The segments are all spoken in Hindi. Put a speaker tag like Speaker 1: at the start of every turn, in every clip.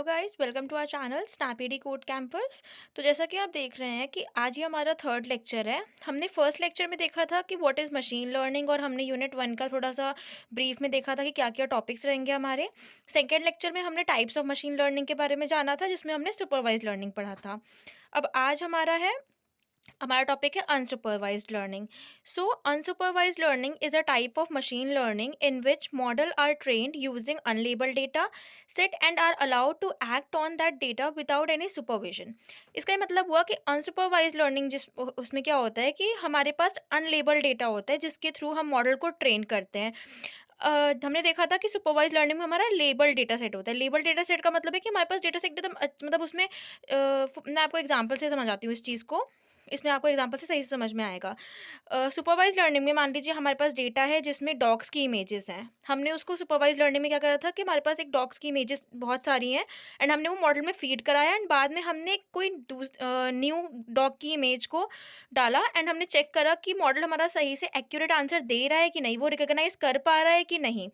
Speaker 1: Hello guys, welcome to our channel SnappyD code campus. तो जैसा कि आप देख रहे हैं कि आज ही हमारा थर्ड लेक्चर है। हमने फर्स्ट लेक्चर में देखा था कि व्हाट इज़ मशीन लर्निंग और हमने यूनिट वन का थोड़ा सा ब्रीफ में देखा था कि क्या क्या टॉपिक्स रहेंगे हमारे। सेकेंड लेक्चर में हमने टाइप्स ऑफ मशीन लर्निंग के बारे में जाना था, जिसमें हमने सुपरवाइज लर्निंग पढ़ा था। अब आज हमारा टॉपिक है unsupervised learning. So unsupervised learning is a type of machine learning in which model are trained using unlabelled data set and are allowed to act on that data without any supervision. इसका ये मतलब हुआ कि अनसुपरवाइज्ड लर्निंग उसमें क्या होता है कि हमारे पास अनलेबल्ड डेटा होता है जिसके थ्रू हम मॉडल को ट्रेन करते हैं। हमने देखा था कि सुपरवाइज लर्निंग में हमारा लेबल डेटा सेट होता है। लेबल डेटा सेट का मतलब है कि हमारे पास डेटा सेट एकदम मतलब उसमें मैं आपको एग्जांपल से समझाती हूँ इस चीज़ को। इसमें आपको एग्जांपल से सही से समझ में आएगा। सुपरवाइज लर्निंग में मान लीजिए हमारे पास डेटा है जिसमें डॉग्स की इमेजेस हैं। हमने उसको सुपरवाइज लर्निंग में क्या करा था कि हमारे पास एक डॉग्स की इमेजेस बहुत सारी हैं एंड हमने वो मॉडल में फीड कराया एंड बाद में हमने कोई न्यू डॉग की इमेज को डाला एंड हमने चेक करा कि मॉडल हमारा सही से एक्यूरेट आंसर दे रहा है कि नहीं, वो रिकॉग्नाइज कर पा रहा है कि नहीं।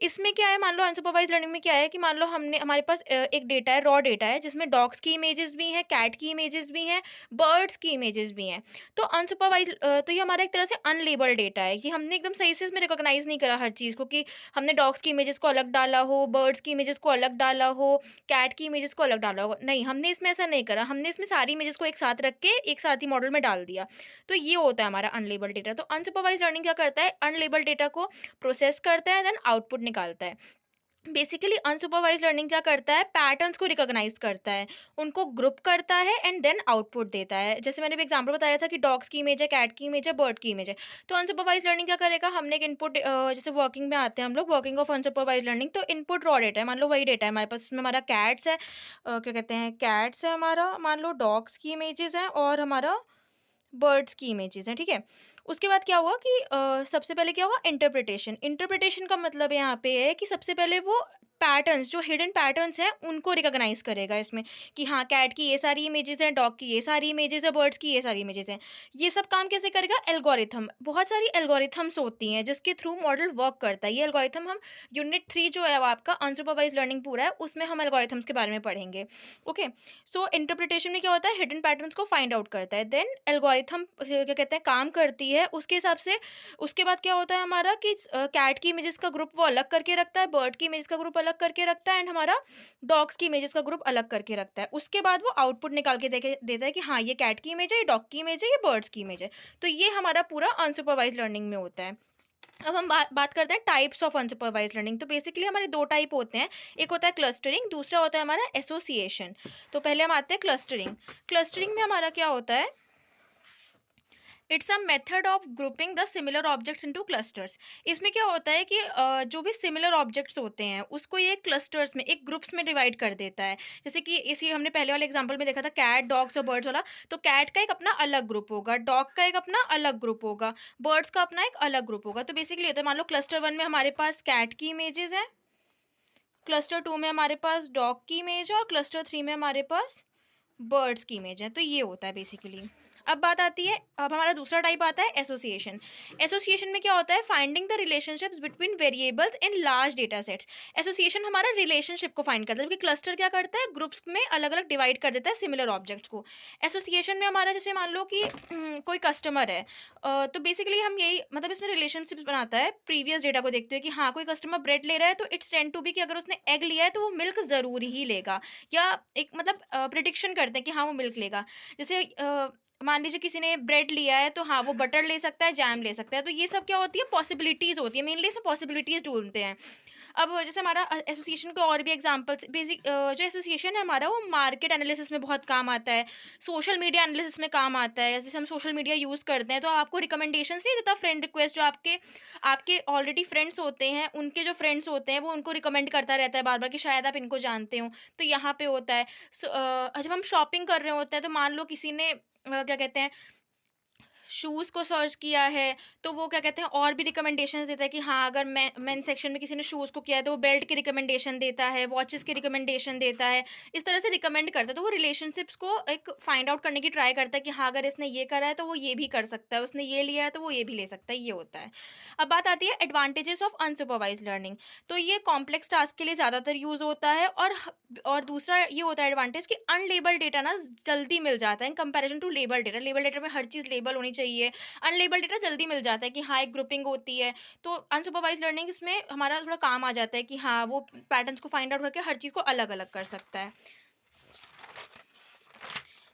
Speaker 1: इसमें क्या है, मान लो अनसुपरवाइज लर्निंग में क्या है कि मान लो हमने हमारे पास एक डेटा है, रॉ डेटा है जिसमें डॉग्स की इमेजेस भी हैं, कैट की इमेजेस भी हैं, बर्ड्स की इमेजेस भी हैं। तो अनसुपरवाइज तो ये हमारा एक तरह से अनलेबल्ड डेटा है कि हमने एकदम सही से इसमें रिकॉग्नाइज नहीं करा हर चीज़ को, कि हमने डॉग्स की इमेजेस को अलग डाला हो, बर्ड्स की इमेजेस को अलग डाला हो, कैट की इमेजेस को अलग डाला हो। नहीं, हमने इसमें ऐसा नहीं करा। हमने इसमें सारी इमेजेस को एक साथ रख के एक साथ ही मॉडल में डाल दिया। तो ये होता है हमारा अनलेबल डेटा। तो अनसुपरवाइज लर्निंग क्या करता है, अनलेबल डेटा को प्रोसेस करता है, देन आउटपुट निकालता है। बेसिकली अनसुपरवाइज लर्निंग क्या करता है, पैटर्न्स को रिकॉग्नाइज करता है, उनको ग्रुप करता है एंड देन आउटपुट देता है। जैसे मैंने भी एग्जांपल बताया था कि डॉग्स की इमेज है, कैट की इमेज है, बर्ड की इमेज है। तो अनसुपरवाइज लर्निंग क्या करेगा, हमने एक इनपुट जैसे वर्किंग में आते हैं हम लोग, वर्किंग ऑफ अनसुपरवाइज लर्निंग। तो इनपुट रॉ डेटा है, मान लो वही डेटा है हमारे पास, उसमें हमारा कैट्स है, क्या कहते हैं, कैट्स है हमारा, मान लो डॉग्स की इमेजेस हैं और हमारा बर्ड्स की इमेजेस हैं, ठीक है। उसके बाद क्या हुआ कि सबसे पहले क्या हुआ, इंटरप्रिटेशन। इंटरप्रिटेशन का मतलब यहाँ पे है कि सबसे पहले वो पैटर्न्स, जो हिडन पैटर्न्स हैं उनको रिकॉग्नाइज करेगा इसमें, कि हाँ कैट की ये सारी इमेजेस हैं, डॉग की ये सारी इमेजेस है, बर्ड्स की ये सारी इमेजेस हैं। ये सब काम कैसे करेगा, एल्गोरिथम। बहुत सारी एल्गोरिथम्स होती हैं जिसके थ्रू मॉडल वर्क करता है। ये एल्गोरिथम हम यूनिट 3 जो है वो आपका अनसुपरवाइज लर्निंग पूरा है, उसमें हम एल्गोरिथम्स के बारे में पढ़ेंगे। ओके। सो इंटरप्रिटेशन में क्या होता है, हिडन पैटर्न्स को फाइंड आउट करता है, देन एल्गोरिथम क्या कहते हैं काम करती है उसके हिसाब से। उसके बाद क्या होता है हमारा कि कैट की इमेजेस का ग्रुप वो अलग करके रखता है, बर्ड की इमेजेस का ग्रुप अलग करके रखता है एंड हमारा डॉग्स की इमेजेस का ग्रुप अलग करके रखता है। उसके बाद वो आउटपुट निकाल के देता है कि हाँ ये कैट की इमेज है, ये डॉग की इमेज है, ये बर्ड्स की इमेज है। तो ये हमारा पूरा अनसुपरवाइज लर्निंग में होता है। अब हम बात करते हैं टाइप्स ऑफ अनसुपरवाइज लर्निंग। तो बेसिकली हमारे दो टाइप होते हैं, एक होता है क्लस्टरिंग, दूसरा होता है हमारा एसोसिएशन। तो पहले हम आते हैं क्लस्टरिंग। क्लस्टरिंग में हमारा क्या होता है, it's a method of grouping the similar objects into clusters. इसमें क्या होता है कि जो भी सिमिलर ऑब्जेक्ट्स होते हैं उसको ये क्लस्टर्स में, एक ग्रुप्स में डिवाइड कर देता है। जैसे कि इसी हमने पहले वाले एग्जांपल में देखा था, कैट, डॉग्स और बर्ड्स वाला। तो कैट का एक अपना अलग ग्रुप होगा, डॉग का एक अपना अलग ग्रुप होगा, बर्ड्स का अपना एक अलग ग्रुप होगा। तो बेसिकली होता है, मान लो क्लस्टर वन में हमारे पास कैट की इमेजेस है, क्लस्टर टू में हमारे पास डॉग की इमेज है और क्लस्टर थ्री में हमारे पास बर्ड्स की इमेज है। तो ये होता है बेसिकली। अब बात आती है, अब हमारा दूसरा टाइप आता है एसोसिएशन। एसोसिएशन में क्या होता है, finding the relationships between variables in large data sets. Association हमारा रिलेशनशिप को फाइंड करता है, क्योंकि क्लस्टर क्या करता है, ग्रुप्स में अलग अलग डिवाइड कर देता है सिमिलर ऑब्जेक्ट्स को। एसोसिएशन में हमारा जैसे मान लो कि कोई कस्टमर है, तो बेसिकली हम यही मतलब इसमें रिलेशनशिप बनाता है, प्रीवियस डेटा को देखते हैं कि हाँ कोई कस्टमर ब्रेड ले रहा है तो इट्स टेंड टू बी कि अगर उसने एग लिया है तो वो मिल्क ज़रूर ही लेगा, या एक मतलब प्रिडिक्शन करते हैं कि हाँ वो मिल्क लेगा। जैसे मान लीजिए किसी ने ब्रेड लिया है तो हाँ वो बटर ले सकता है, जैम ले सकता है। तो ये सब क्या होती है, पॉसिबिलिटीज़ होती है, मेनली इसमें पॉसिबिलिटीज़ ढूंढते हैं। अब जैसे हमारा एसोसिएशन के और भी एग्जांपल्स, बेसिक जो एसोसिएशन है हमारा वो मार्केट एनालिसिस में बहुत काम आता है, सोशल मीडिया एनालिसिस में काम आता है। जैसे हम सोशल मीडिया यूज़ करते हैं तो आपको रिकमेंडेशन नहीं देता, फ्रेंड रिक्वेस्ट, जो आपके आपके ऑलरेडी फ्रेंड्स होते हैं उनके जो फ्रेंड्स होते हैं वो उनको रिकमेंड करता रहता है बार बार कि शायद आप इनको जानते हो। तो यहाँ पे होता है। जब हम शॉपिंग कर रहे होते हैं तो मान लो किसी ने क्या कहते हैं, शूज़ को सर्च किया है, तो वो क्या कहते हैं और भी रिकमेंडेशंस देता है कि हाँ, अगर मेंस सेक्शन में किसी ने शूज़ को किया है, तो वो बेल्ट की रिकमेंडेशन देता है, वॉचेस की रिकमेंडेशन देता है। इस तरह से रिकमेंड करता है, तो वो रिलेशनशिप्स को एक फाइंड आउट करने की ट्राई करता है कि हाँ, अगर इसने ये करा है, तो वो ये भी कर सकता है, उसने ये लिया है, तो वो ये भी ले सकता है, ये होता है। अब बात आती है एडवांटेजेस ऑफ अनसुपरवाइज्ड लर्निंग। तो ये कॉम्प्लेक्स टास्क के लिए ज़्यादातर यूज़ होता है, और दूसरा ये होता है एडवांटेज कि अनलेबल्ड डेटा ना जल्दी मिल जाता है in comparison to label data. Label data में हर चीज़ लेबल होनी चाहिए, अनलेबल डेटा जल्दी मिल जाता है कि हाँ, एक ग्रुपिंग होती है। तो अनसुपरवाइज्ड लर्निंग इसमें हमारा थोड़ा काम आ जाता है कि हाँ, वो पैटर्न्स को फाइंड आउट करके हर चीज़ को अलग अलग कर सकता है।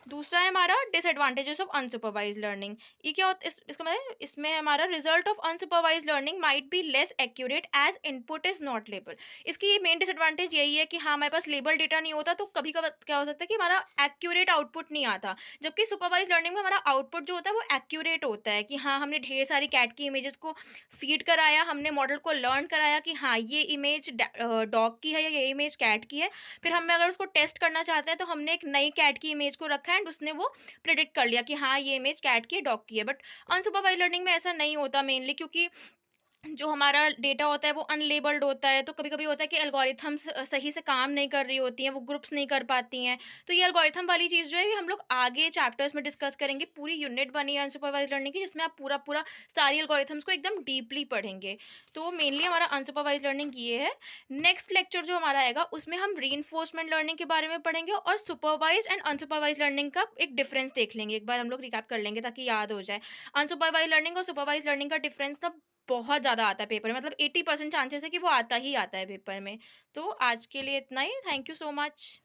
Speaker 1: दूसरा है हमारा डिसएडवांटेजेस ऑफ अनसुपरवाइज्ड लर्निंग। ये क्या होता है, इसका मतलब इसमें हमारा result of unsupervised learning might be less accurate as input is not label. इसकी मेन डिसएडवांटेज यही है कि हाँ, हमारे पास लेबल डेटा नहीं होता, तो कभी कभी क्या हो सकता है कि हमारा एक्यूरेट आउटपुट नहीं आता। जबकि सुपरवाइज लर्निंग में हमारा आउटपुट जो होता है वो एक्यूरेट होता है कि हाँ, हमने ढेर सारी कैट की इमेजेस को फीड कराया, हमने मॉडल को लर्न कराया कि हाँ, ये इमेज डॉग की है या ये इमेज कैट की है। फिर हमें अगर उसको टेस्ट करना चाहते हैं, तो हमने एक नई कैट की इमेज को रखा एंड उसने वो प्रिडिक्ट कर लिया कि हाँ, ये इमेज कैट की है, डॉग की है। बट अनसुपरवाइज लर्निंग में ऐसा नहीं होता मेनली, क्योंकि जो हमारा डेटा होता है वो अनलेबल्ड होता है, तो कभी-कभी होता है कि एल्गोरिथम्स सही से काम नहीं कर रही होती हैं, वो ग्रुप्स नहीं कर पाती हैं। तो ये एल्गोरिथम वाली चीज़ जो है ये हम लोग आगे चैप्टर्स में डिस्कस करेंगे। पूरी यूनिट बनी है अनसुपरवाइज्ड लर्निंग की, जिसमें आप पूरा-पूरा सारी एल्गोरिथम्स को एकदम डीपली पढ़ेंगे। तो मेनली हमारा अनसुपरवाइज्ड लर्निंग ये है। नेक्स्ट लेक्चर जो हमारा आएगा उसमें हम रीइंफोर्समेंट लर्निंग के बारे में पढ़ेंगे और सुपरवाइज्ड एंड अनसुपरवाइज्ड लर्निंग का एक डिफरेंस देख लेंगे। एक बार हम लोग रिकैप कर लेंगे ताकि याद हो जाए। अनसुपरवाइज्ड लर्निंग और सुपरवाइज्ड लर्निंग का डिफरेंस ना बहुत ज़्यादा आता है पेपर में, मतलब 80% चांसेस है कि वो आता ही आता है पेपर में। तो आज के लिए इतना ही। Thank you so much.